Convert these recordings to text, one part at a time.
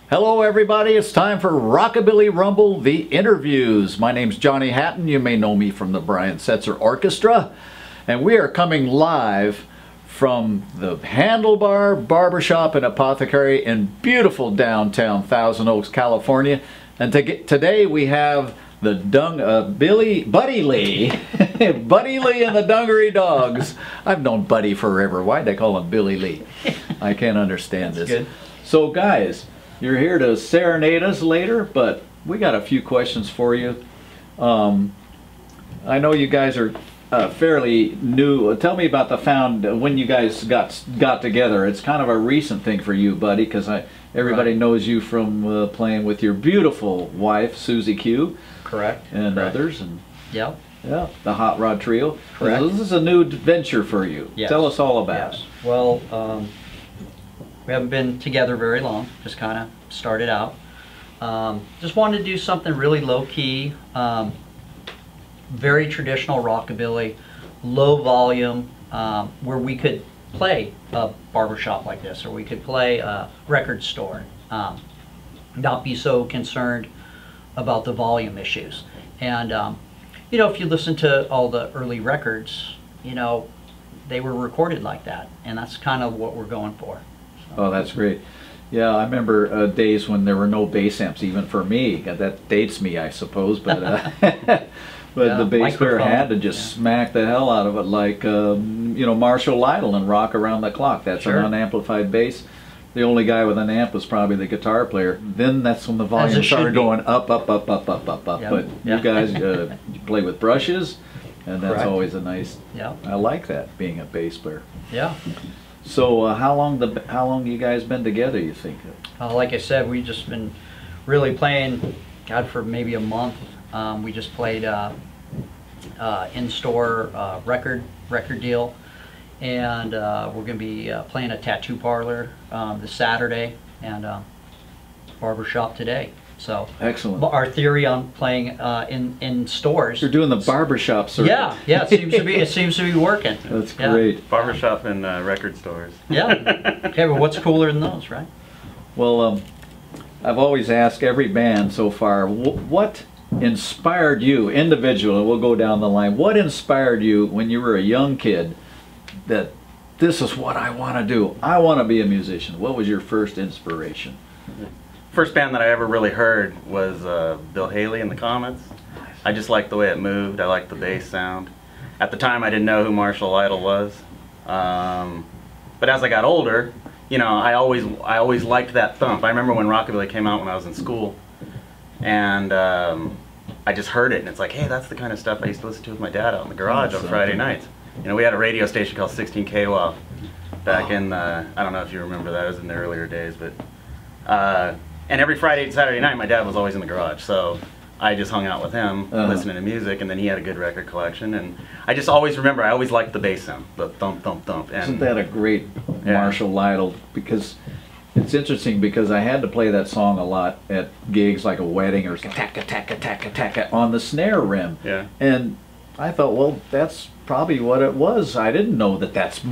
Hello everybody, it's time for Rockabilly Rumble, the interviews. My name's Johnny Hatton. You may know me from the Brian Setzer Orchestra. And we are coming live from the Handlebar Barbershop and Apothecary in beautiful downtown Thousand Oaks, California. And today we have the Buddy Lee. Buddy Lee and the Dungaree Dogs. I've known Buddy forever. Why'd they call him Billy Lee? I can't understand this. Good. So guys, you're here to serenade us later, but we got a few questions for you. I know you guys are fairly new. Tell me about when you guys got together. It's kind of a recent thing for you, buddy, because everybody knows you from playing with your beautiful wife, Susie Q. Correct. And others. And yeah, the Hot Rod Trio. Correct. This is a new venture for you. Yes. Tell us all about it. Well, we haven't been together very long, just kind of started out. Just wanted to do something really low-key, very traditional rockabilly, low volume, where we could play a barbershop like this, or we could play a record store, not be so concerned about the volume issues. And, you know, if you listen to all the early records, you know, they were recorded like that, and that's kind of what we're going for. Oh, that's great. Yeah, I remember days when there were no bass amps, even for me. That dates me, I suppose, but but the bass player had to just smack the hell out of it like, you know, Marshall Lytle and Rock Around the Clock. That's an unamplified bass. The only guy with an amp was probably the guitar player. Then that's when the volume started going up, up, up, up, up, up, up. But you guys you play with brushes, and that's always a nice, I like that, being a bass player. Yeah. So how long you guys been together, you think? Like I said, we've just been really playing, God, for maybe a month. We just played in-store record deal, and we're going to be playing a tattoo parlor this Saturday and barbershop today. So excellent. Our theory on playing in stores. You're doing the barbershop circuit. Yeah, it seems to be working. That's great. Barbershop and record stores. Yeah. Okay, but what's cooler than those, right? Well, I've always asked every band so far, what inspired you individually? We'll go down the line. What inspired you when you were a young kid that this is what I want to do? I want to be a musician. What was your first inspiration? First band that I ever really heard was Bill Haley and the Comets. I just liked the way it moved. I liked the bass sound. At the time I didn't know who Marshall Lytle was. But as I got older, you know, I always liked that thump. I remember when Rockabilly came out when I was in school, and I just heard it, and it's like, hey, that's the kind of stuff I used to listen to with my dad out in the garage on Friday nights. You know, we had a radio station called 16KWOW back in, I don't know if you remember that, it was in the earlier days, but and every Friday and Saturday night, my dad was always in the garage, so I just hung out with him, listening to music, and then he had a good record collection, and I just always remember, I always liked the bass sound, the thump, thump, thump. And isn't that a great Marshall Lytle? Because it's interesting, because I had to play that song a lot at gigs like a wedding or tack on the snare rim. Yeah. And I thought, well, that's probably what it was. I didn't know that that's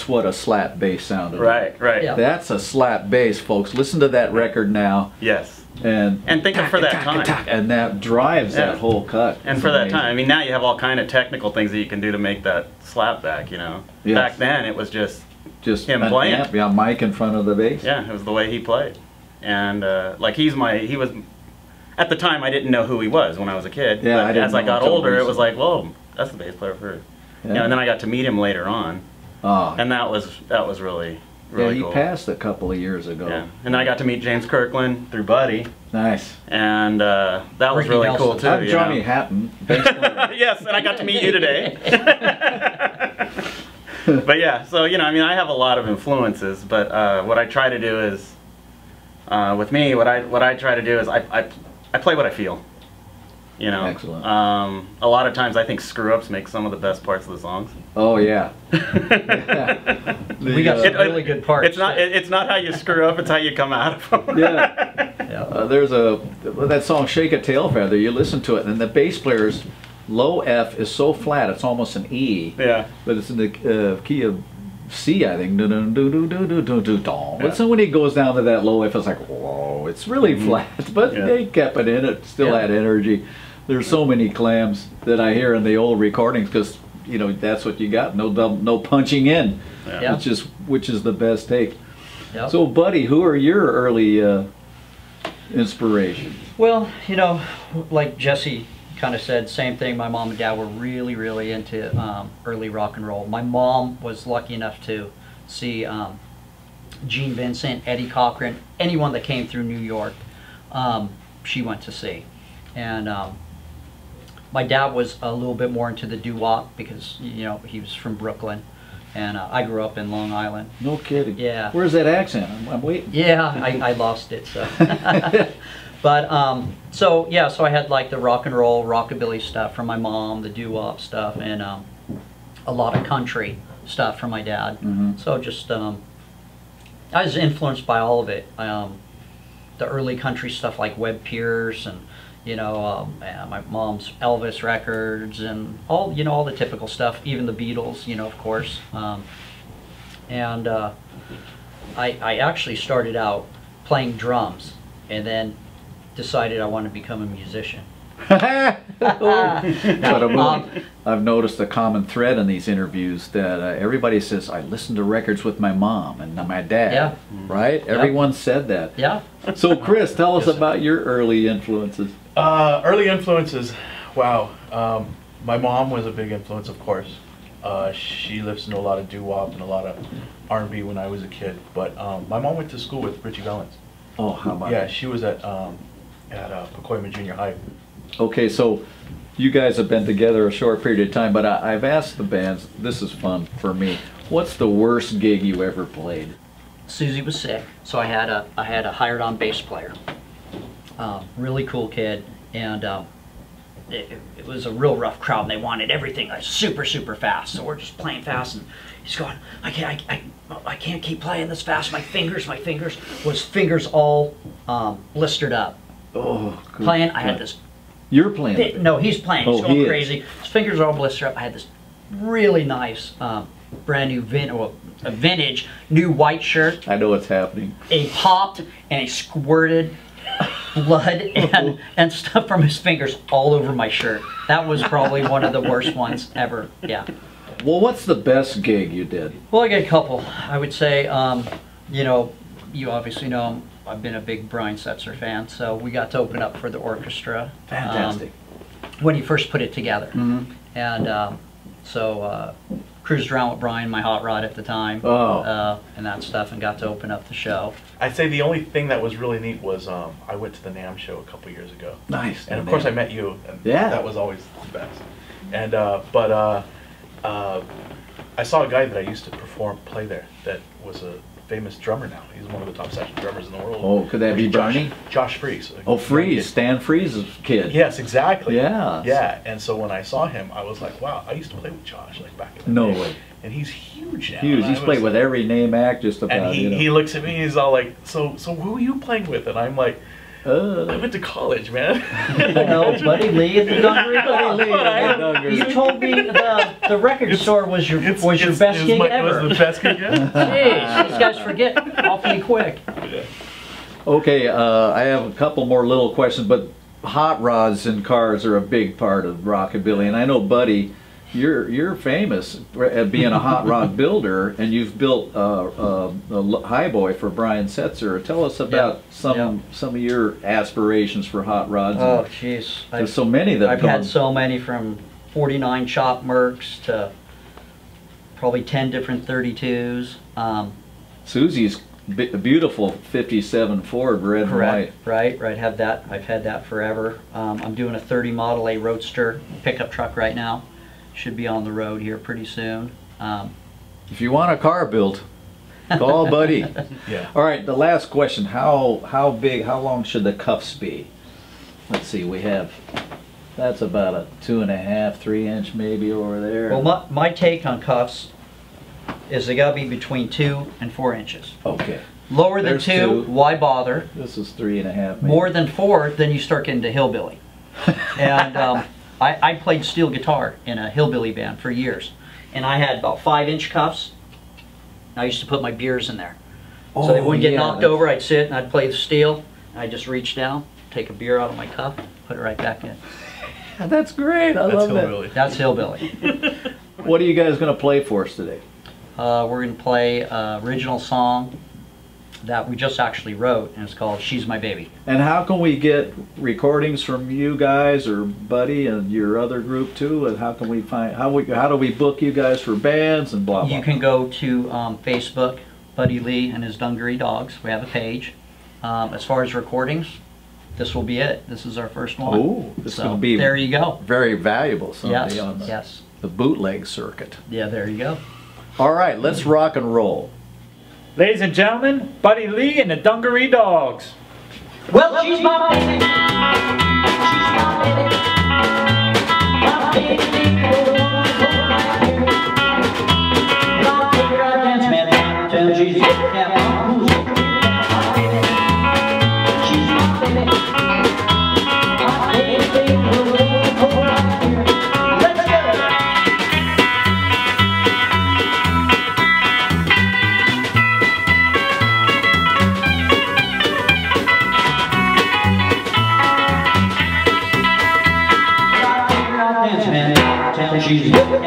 what a slap bass sounded like. Right. Yeah. That's a slap bass, folks. Listen to that record now. Yes. And think of for that time. And that drives that whole cut. And for that time, I mean, now you have all kind of technical things that you can do to make that slap back, you know. Yes. Back then, it was just him an playing. Amp, mic in front of the bass. Yeah, it was the way he played. And like he was, at the time I didn't know who he was when I was a kid. Yeah, but as I got older, it was like, whoa, that's the bass player for, you know, and then I got to meet him later on. Oh. And that was really he cool. passed a couple of years ago. Yeah, and then I got to meet James Kirkland through Buddy. Nice. And that was really cool too. I'm Johnny Hatton. Yes, and I got to meet you today. But yeah, so you know, I mean, I have a lot of influences, but what I try to do is, with me, what I try to do is I play what I feel. You know, excellent. A lot of times I think screw-ups make some of the best parts of the songs. Oh yeah. We got some really good parts. It's not how you screw up; it's how you come out of them. Yeah. There's that song "Shake a Tail Feather." You listen to it, and the bass player's low F is so flat it's almost an E. Yeah. But it's in the key of C, I think. But so when he goes down to that low F, it's like, whoa, know, it's really flat, but they kept it in. It still had energy. There's so many clams that I hear in the old recordings because, you know, that's what you got. No punching in, which is the best take. Yep. So, Buddy, who are your early inspirations? Well, you know, like Jesse kind of said, same thing. My mom and dad were really, really into early rock and roll. My mom was lucky enough to see Gene Vincent, Eddie Cochran, anyone that came through New York, she went to see. And my dad was a little bit more into the doo-wop because, you know, he was from Brooklyn. And I grew up in Long Island. No kidding. Yeah. Where's that accent? I'm waiting. Yeah, I lost it. So, but so yeah, so I had like the rock and roll, rockabilly stuff from my mom, the doo-wop stuff, and a lot of country stuff from my dad. So just I was influenced by all of it. The early country stuff like Webb Pierce and, you know, my mom's Elvis records and all, you know, all the typical stuff, even the Beatles, you know, of course. And I actually started out playing drums and then decided I wanted to become a musician. I've noticed a common thread in these interviews that everybody says, I listen to records with my mom and my dad, right? Everyone said that. Yeah. So Chris, tell us about your early influences. Early influences, wow. My mom was a big influence, of course. She listened to a lot of doo-wop and a lot of R&B when I was a kid. But my mom went to school with Richie Valens. Oh, how about that? She was at Pacoima Junior High. Okay, so you guys have been together a short period of time, but I've asked the bands, this is fun for me, what's the worst gig you ever played? Susie was sick, so I had a hired-on bass player. Really cool kid, and it was a real rough crowd, and they wanted everything like super, super fast. So we're just playing fast, and he's going, I can't keep playing this fast. My fingers all blistered up. Oh, good playing. God. I had this. You're playing? No, he's playing. He's going crazy. His fingers are all blistered up. I had this really nice, brand new vintage new white shirt. I know what's happening. He popped and he squirted blood and stuff from his fingers all over my shirt. That was probably one of the worst ones ever. Yeah. Well, what's the best gig you did? Well, I got a couple. I would say, you know, you obviously know I've been a big Brian Setzer fan, so we got to open up for the orchestra. Fantastic. When he first put it together. And so cruised around with Brian, my hot rod at the time, and that stuff, and got to open up the show. I'd say the only thing that was really neat was I went to the NAMM show a couple years ago. Nice. And of course I met you, and that was always the best. And I saw a guy that I used to play there that was a famous drummer now. He's one of the top session drummers in the world. Oh, could that be Barney? Josh Freese. Oh, Freese, Stan Freese's kid. Yes, exactly. Yeah. Yeah, and so when I saw him, I was like, wow, I used to play with Josh like back in the day. No way. And he's huge now. Huge. He's played with every name act just about. And he looks at me, he's all like, so who are you playing with? And I'm like, I went to college, man. No, Buddy Lee at the Dungaree. You told me the record store was your best gig ever. Was the best gig ever? Jeez, these guys forget awfully quick. Yeah. Okay, I have a couple more little questions, but hot rods and cars are a big part of rockabilly, and I know, Buddy, you're famous at being a hot rod builder, and you've built a highboy for Brian Setzer. Tell us about some of your aspirations for hot rods. Oh, jeez. There's so many that I've had so many, from 49 chop Mercs to probably 10 different 32s. Susie's a beautiful 57 Ford, red and white. Right. Have that. I've had that forever. I'm doing a 30 Model A Roadster pickup truck right now. Should be on the road here pretty soon. If you want a car built, call Buddy. Yeah. All right, the last question: how long should the cuffs be? Let's see. We have. That's about a 2.5, 3 inch maybe over there. Well, my take on cuffs is they gotta be between 2 and 4 inches. Okay. Lower than 2, why bother? This is 3.5. Maybe. More than 4, then you start getting to hillbilly. And I played steel guitar in a hillbilly band for years, and I had about 5-inch cuffs. I used to put my beers in there, so they wouldn't get knocked over. I'd sit and I'd play the steel, I just reach down, take a beer out of my cup, put it right back in. That's great. I That's love that. hillbilly. That's hillbilly. What are you guys going to play for us today? We're going to play an original song that we just actually wrote, and it's called She's My Baby. And how can we get recordings from you guys or Buddy and your other group too? And how can we find, how do we book you guys for bands and blah, blah? You can go to Facebook, Buddy Lee and his Dungaree Dogs. We have a page. As far as recordings, this will be it. This is our first one. Oh, this is So, going to be there you go. very valuable someday Yes, on yes. the bootleg circuit. Yeah, there you go. All right, let's rock and roll. Ladies and gentlemen, Buddy Lee and the Dungaree Dogs. Well, she's my baby. She's my baby. My baby, my baby, I dance, man. Tell she's she's dancing,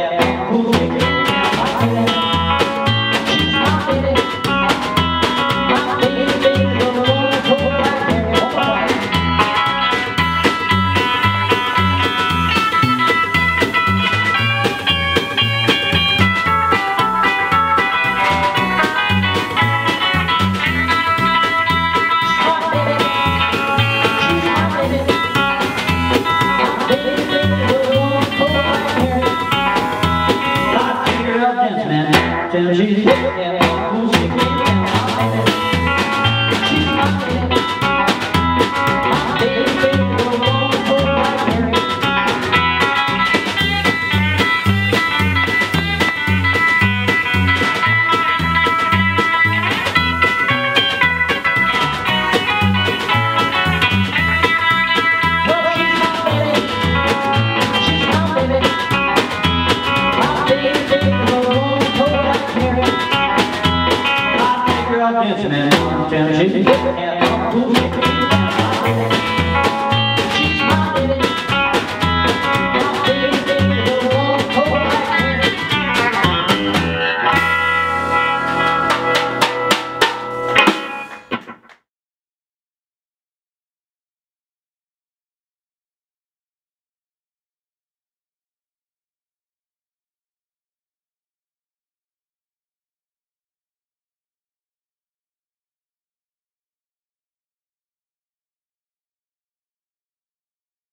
man.